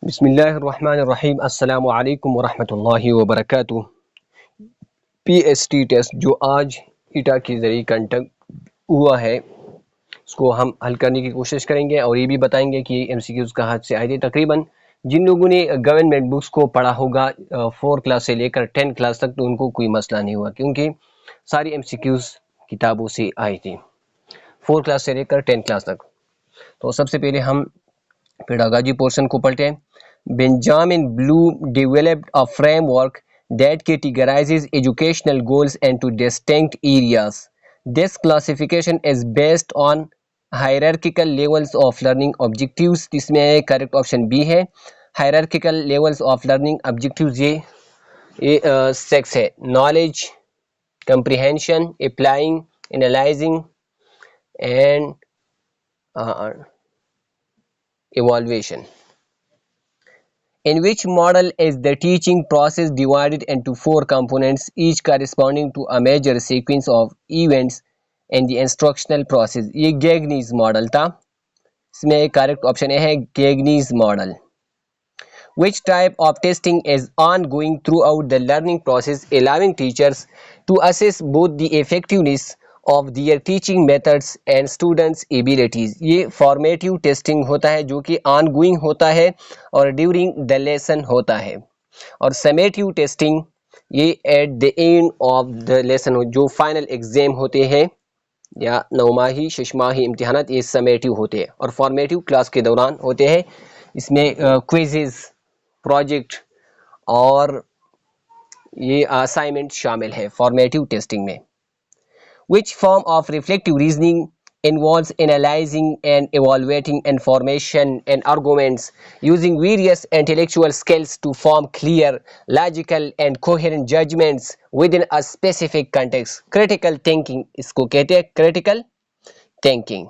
बिस्मिल्लाहिर्रहमानिर्रहीम अस्सलामु अलैकुम वरहमतुल्लाहि वबरकातुह। पीएसटी टेस्ट जो आज ईटा के ज़रिए कंडक्ट हुआ है उसको हम हल करने की कोशिश करेंगे और ये भी बताएंगे कि एमसीक्यूज़ कहाँ से आए थे। तकरीबन जिन लोगों ने गवर्नमेंट बुक्स को पढ़ा होगा 4 क्लास से लेकर 10 क्लास तक, तो उनको कोई मसला नहीं हुआ क्योंकि सारी एमसीक्यूज़ किताबों से आई थी 4 क्लास से लेकर 10 क्लास तक। तो सबसे पहले हम pedagogy portion को पढ़ते हैं। Benjamin Bloom developed a framework that categorizes educational goals into distinct areas. This classification is based on hierarchical levels of learning objectives. इसमें करेक्ट ऑप्शन बी है। hierarchical levels of learning objectives ये sex है, knowledge, comprehension, applying, analyzing and evaluation. In which model is the teaching process divided into 4 components, each corresponding to a major sequence of events in the instructional process. ये Gagne's model था। इसमें correct option है Gagne's model. Which type of testing is ongoing throughout the learning process, allowing teachers to assess both the effectiveness of their teaching methods and students abilities. ये formative testing होता है जो कि ongoing होता है और during the lesson होता है, और समेटिव टेस्टिंग ये at the end of the lesson जो फाइनल एग्जाम होते हैं या नौमाही शशमाही इम्तिहानात ये समेटिव होते हैं और फॉर्मेटिव क्लास के दौरान होते हैं। इसमें क्विज़ेस, प्रोजेक्ट और ये असाइनमेंट शामिल है फॉर्मेटिव टेस्टिंग में। Which form of reflective reasoning involves analyzing and evaluating information and arguments using various intellectual skills to form clear, logical and coherent judgments within a specific context. Critical thinking इसको कहते हैं critical thinking.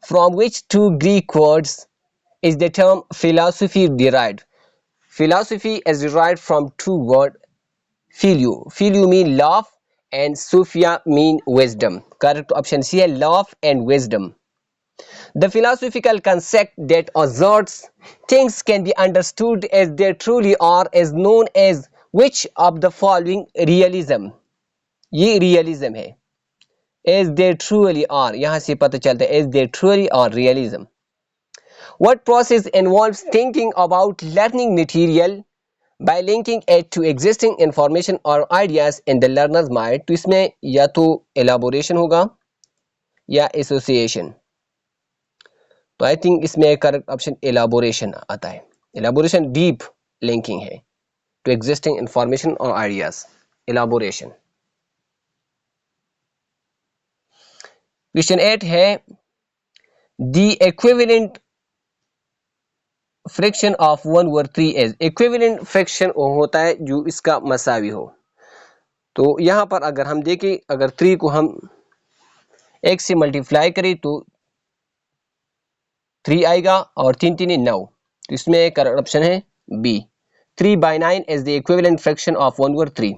From which two Greek words is the term philosophy derived? Philosophy is derived from two words, phileo. Phileo mean love and Sophia mean wisdom. Correct option C है love and wisdom. The philosophical concept that asserts things can be understood as they truly are is known as which of the following realism? ये realism है, as they truly are, यहाँ से पता चलता है as they truly are realism. What process involves thinking about learning material by linking it to existing information or ideas in the learner's mind? तो इसमें या तो elaboration होगा या association, तो आई थिंक इसमें करेक्ट ऑप्शन elaboration आता है। elaboration डीप लिंकिंग है to existing information or ideas, elaboration। Question 8 है the equivalent fraction of 1/3 is. Equivalent fraction वो होता है जो इसका मसावी हो। तो यहाँ पर अगर हम देखें, अगर 3 को हम 1 से मल्टीप्लाई करें तो 3 आएगा और 3 3 9, तो इसमें करेक्ट ऑप्शन है B. 3/9 is the equivalent fraction of 1/3।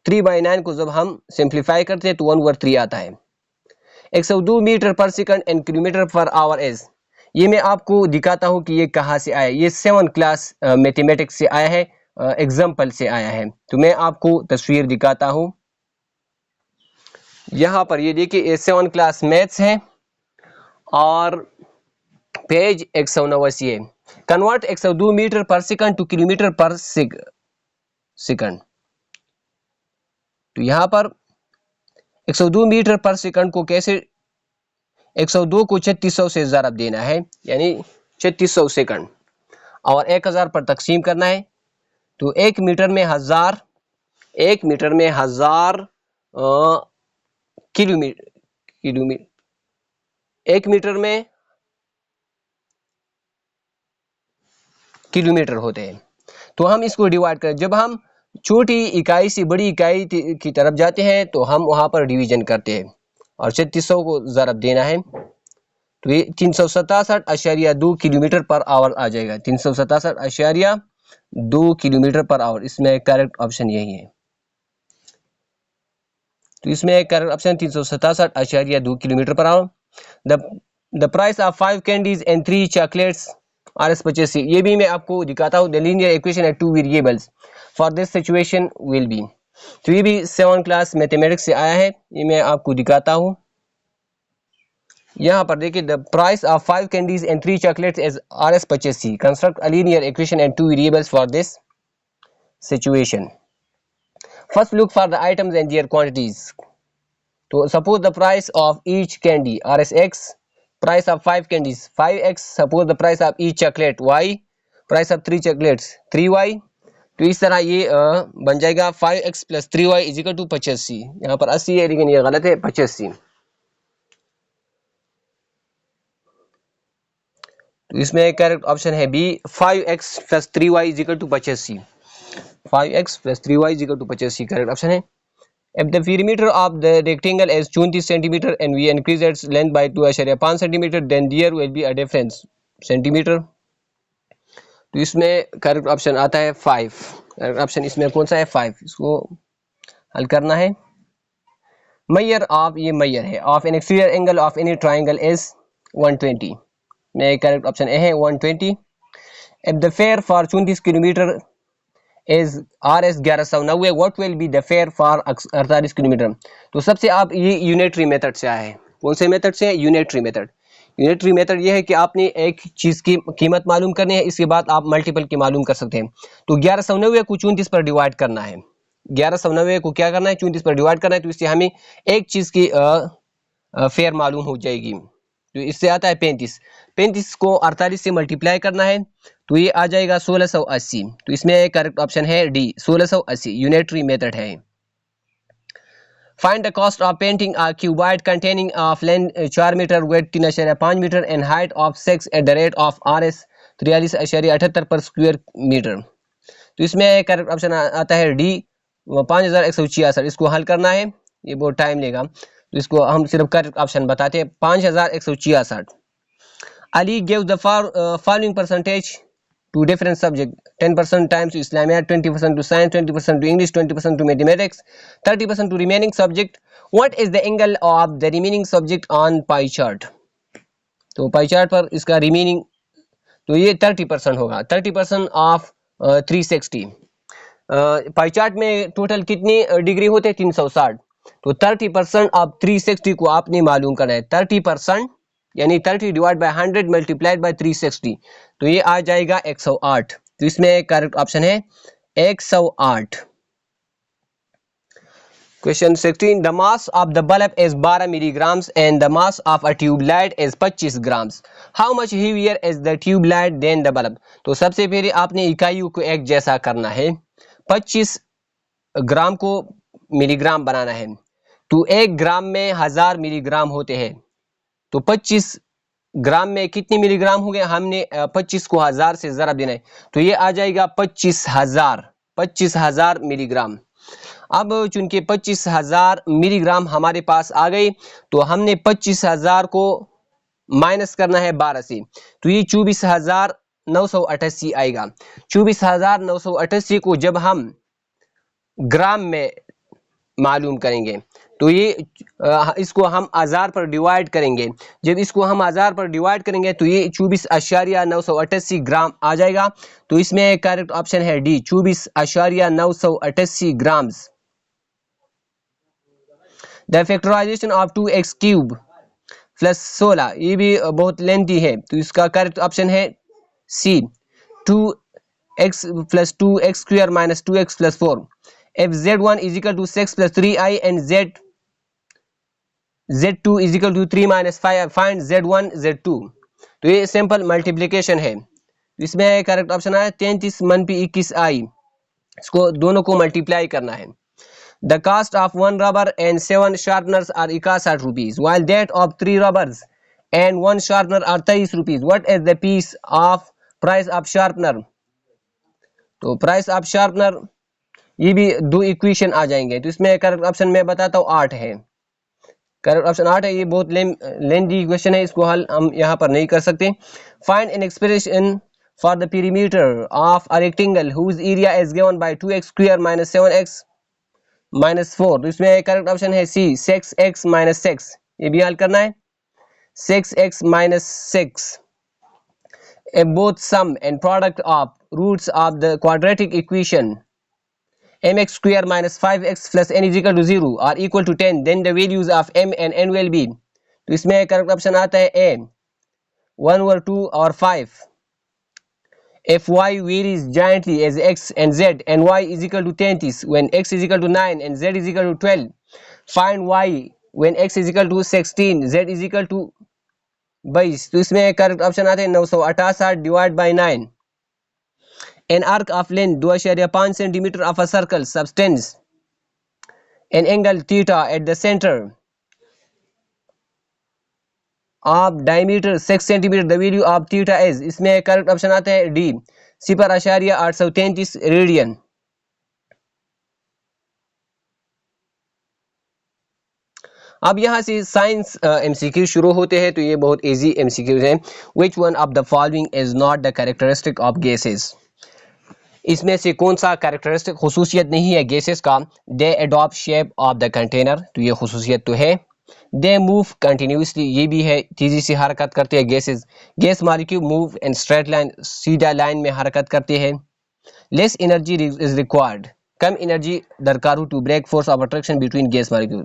3/9 को जब हम सिंप्लीफाई करते हैं तो 1/3 आता है। 102 मीटर पर second and kilometre per our is. ये मैं आपको दिखाता हूँ कि ये कहाँ से आया। ये 7 क्लास मैथमेटिक्स से आया है, एग्जाम्पल से आया है। तो मैं आपको तस्वीर दिखाता हूँ। यहाँ पर ये देखिए, ये 7 क्लास मैथ्स है और पेज 189 है। कन्वर्ट 102 मीटर पर सेकंड टू किलोमीटर पर सेकंड। तो यहाँ पर 102 मीटर पर सेकंड को कैसे, 102 को 3600 से ज़रब देना है, यानी 3600 सेकंड, और 1000 पर तकसीम करना है। तो 1 मीटर में 1000, 1 मीटर में 1000 किलोमीटर, 1 मीटर में किलोमीटर होते हैं। तो हम इसको डिवाइड करें, जब हम छोटी इकाई से बड़ी इकाई की तरफ जाते हैं तो हम वहां पर डिवीजन करते हैं और 3600 को ज़रब देना है। तो ये 367.2 किलोमीटर पर आवर आ जाएगा। 367.2 किलोमीटर पर आवर, इसमें करेक्ट ऑप्शन यही है। तो इसमें correct option 367.2 kilometre per hour. The price of 5 candies and 3 chocolates RS85 ये भी मैं आपको दिखाता हूँ। The linear equation at two variables for this situation will be. तो ये भी 7 क्लास मैथमेटिक्स से आया है, ये मैं आपको दिखाता हूँ। यहाँ पर देखिए, the price of 5 candies and 3 chocolates is RS85, construct a linear equation at two variables for this situation. First look for the items and their quantities. तो suppose the price of each candy RSX, price of 5 candies 5x, suppose the price of each chocolate y, price of 3 chocolates 3y। तो इस तरह ये बन जाएगा 5x plus 3y is equal to 85। यहाँ पर 80 है लेकिन ये गलत है, 85। तो इसमें करेक्ट ऑप्शन है B, 5x plus 3y is equal to 85। 5x plus 3y is equal to 85 correct option है। If the perimeter of the rectangle is 20 cm and we increase its length by 2.5 cm, then there will be a difference centimeter। तो इसमें correct option आता है 5। Correct option इसमें कौन सा है? 5। इसको हल करना है। मेजर ऑफ, ये मेजर है, of N exterior angle of any triangle is 120। में करेक्ट ऑप्शन ए है 120। If the fair for 34 kilometre is RS 1190, what will be the fair for 48 kilometre. तो सबसे आप ये यूनिटरी मेथड से आए हैं। कौन से मेथड से? Unitary method. यूनिटरी मेथड ये है कि आपने एक चीज की कीमत मालूम करनी है, इसके बाद आप मल्टीपल की मालूम कर सकते हैं। तो 1190 को 34 पर डिवाइड करना है। 1190 को क्या करना है? 34 पर डिवाइड करना है। तो इससे हमें एक चीज की फेयर मालूम हो जाएगी। तो इससे आता है 35। 35 को 48 से मल्टीप्लाई करना है, तो ये आ जाएगा 1680। तो इसमें करेक्ट ऑप्शन है डी, 1680 यूनिटरी मेथड है। Find the cost of painting a cuboid containing of length 4 metre, weight 3.5 metre and height of 6 at the rate of RS 43.78 पर स्क्वायर मीटर। तो इसमें करेक्ट ऑप्शन आता है डी, 5166। इसको हल करना है, ये बहुत टाइम लेगा, तो इसको हम सिर्फ करेक्ट ऑप्शन बताते हैं, 5166। Ali gives the following percentage to different subject: 10% times to Islamiyat, 20% to science, 20% to English, 20% to mathematics, 30% to remaining subject. What is the angle of the remaining subject on pie chart? तो pie chart पर इसका remaining, तो ये 30% होगा। 30% of 360। Pie chart में total कितनी degree होते हैं? 360। तो 30% ऑफ 360 को आपने मालूम करना है। 30% यानी 30 डिवाइड बाय 100 मल्टीप्लाइड बाय 360, तो ये आ जाएगा 108। तो इसमें करेक्ट ऑप्शन है 108। Question 16, the mass of the bulb is 12 milligrams and the mass of a tubelight is 25 grams. How much heavier is the tubelight than the bulb. तो सबसे पहले आपने इकाइयों को एक जैसा करना है। 25 ग्राम को मिलीग्राम बनाना है, तो 1 ग्राम में 1000 मिलीग्राम होते हैं। तो 25 ग्राम में कितने मिलीग्राम हो गए? हमने 25 को 1000 से ज़रा देना है, तो ये आ जाएगा 25,000 मिलीग्राम। अब चूंकि 25,000 मिलीग्राम हमारे पास आ गई, तो हमने 25,000 को माइनस करना है 12 से, तो ये 24,988 आएगा। 24,988 को जब हम ग्राम में मालूम करेंगे, तो ये इसको हम 1000 पर डिवाइड करेंगे। जब इसको हम 1000 पर डिवाइड करेंगे, तो ये 24,988 ग्राम आ जाएगा। तो इसमें करेक्ट ऑप्शन है D, 24,988 grams. The factorisation of 2x cube plus 16, ये भी बहुत लेंथी है, तो इसका करेक्ट ऑप्शन है सी, 2x plus 2x square minus 2x plus 4। if z1 is equal to 6 plus 3i and z2 is equal to 3 minus 5, find z1 z2। तो ये simple multiplication है। इसमें करेक्ट ऑप्शन है 33 - 21i, इसको दोनों को मल्टीप्लाई करना है। The cost of 1 rubber and 7 sharpeners are 61 rupees, while that of 3 rubbers and 1 sharpener are 23 rupees. what is the piece of price of sharpener। तो प्राइस ऑफ शार्पनर, ये भी दो इक्वेशन आ जाएंगे। तो इसमें करेक्ट ऑप्शन मैं बताता हूँ 8 है। करेक्ट ऑप्शन 8 है। ये बहुत लेंथी इक्वेशन है, इसको हल हम यहाँ पर नहीं कर सकते। Find an expression for the perimeter of a rectangle whose area is given by 2x square minus 7x minus 4। तो इसमें करेक्ट ऑप्शन है सी, 6x माइनस 6। ये भी हल करना है, 6x minus 6 if both sum and product of roots of the quadratic equation mx square minus 5x plus n is equal to 0 are equal to 10, then the values of m and n will be. तो इसमें correct option आता है ए 1 और 2 और 5. If y varies giantly as x and z and y is equal to 30 when x is equal to 9 and z is equal to 12, find y when x is equal to 16 z is equal to 22. तो इसमें correct option आते हैं 968 divide by 9. An arc of length 2.5 cm of a circle subtends an angle theta at the center of diameter 6 cm. The value of theta is. इसमें correct option आता है D 0.833 radian. अब यहाँ से science MCQ शुरू होते हैं. तो ये बहुत इजी एमसीक्यूज हैं. Which one of the following is not the characteristic of gases. इसमें से कौन सा कैरेक्टरिस्टिक खुसूसियत नहीं है गैसेस का. They adopt shape of the container. तो ये खुसूसियत तो है. They move continuously. ये भी है, तेजी से हरकत करते हैं gases. Gas molecule move in straight line. सीधा लाइन में हरकत करते हैं. Less energy is required. कम एनर्जी दरकार हो to break force of attraction between gas molecule.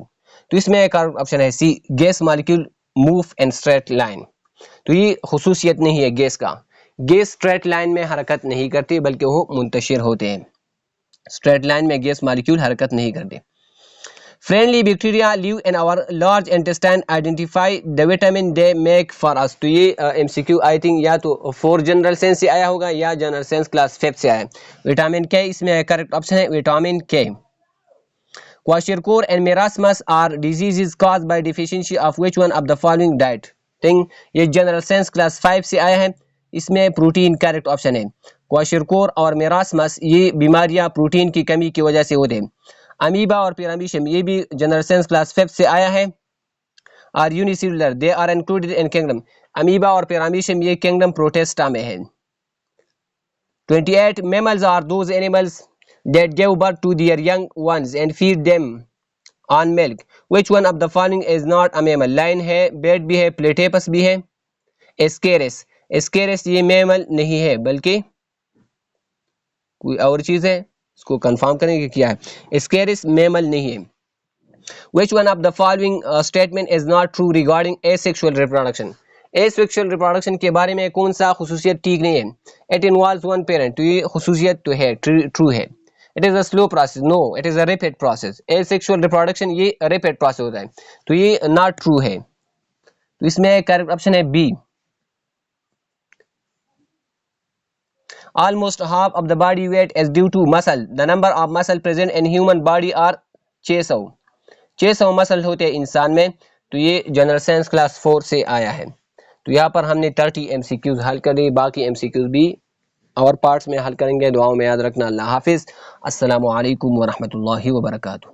तो इसमें एक ऑप्शन है C gas molecule move in straight line. तो ये खुसूसियत नहीं है गैस का. गैस स्ट्रेट लाइन में हरकत नहीं करती बल्कि वो मुंतशिर होते हैं. स्ट्रेट लाइन में गैस मॉलिक्यूल हरकत नहीं करते. Friendly bacteria live in our large intestine. Identify the vitamin they make for us. तो ये एमसीक्यू आई थिंक या तो फोर जनरल साइंस से आया होगा या जनरल साइंस क्लास 5 से आया. विटामिन के इसमें करेक्ट ऑप्शन है विटामिन के. Kwashiorkor and marasmus are diseases caused by deficiency of which one of the following diet. Think ये जनरल साइंस क्लास 5 से आया है. इसमें प्रोटीन करेक्ट ऑप्शन है. क्वाशियोरकोर और मेरास्मस ये बीमारियां प्रोटीन की कमी की वजह से होते हैं. अमीबा और पिरामिशियम ये भी जनरल साइंस क्लास 5 से आया है. Are unicellular they are included in kingdom. Amoeba और पिरामिशियम ये किंगडम प्रोटेस्टा में है. 28 mammals are those animals that give birth to their young ones and feed them on milk. Which one of the following is not a mammal? Line है, बेट भी है, प्लेटेपस भी है. Ascaris. Ascaris ये mammal नहीं है बल्कि कोई और चीज है. इसको कंफर्म करेंगे क्या है. एस्केरिस मैमल नहीं है. Which one of the following statement is not true regarding asexual reproduction? Asexual reproduction के बारे में कौन सा खुसूसियत ठीक नहीं है. It involves one parent. तो ये खुसूसियत तो है, ट्रू है. It is a slow process. No, it is a rapid process. Asexual reproduction ये रैपिड प्रोसेस होता है. तो ये नॉट ट्रू है. तो इसमें करेक्ट ऑप्शन है B. Almost half of the body weight is due to muscle. The number of muscle present in human body are 600. 600 muscle होते हैं इंसान में. तो ये जनरल साइंस क्लास 4 से आया है. तो यहाँ पर हमने 30 MCQs हल कर दी. बाकी MCQs भी और पार्ट्स में हल करेंगे. दुआओं में याद रखना. अल्लाह हाफिज़. अस्सलामु अलैकुम वरहमतुल्लाहि वबरकातुहू.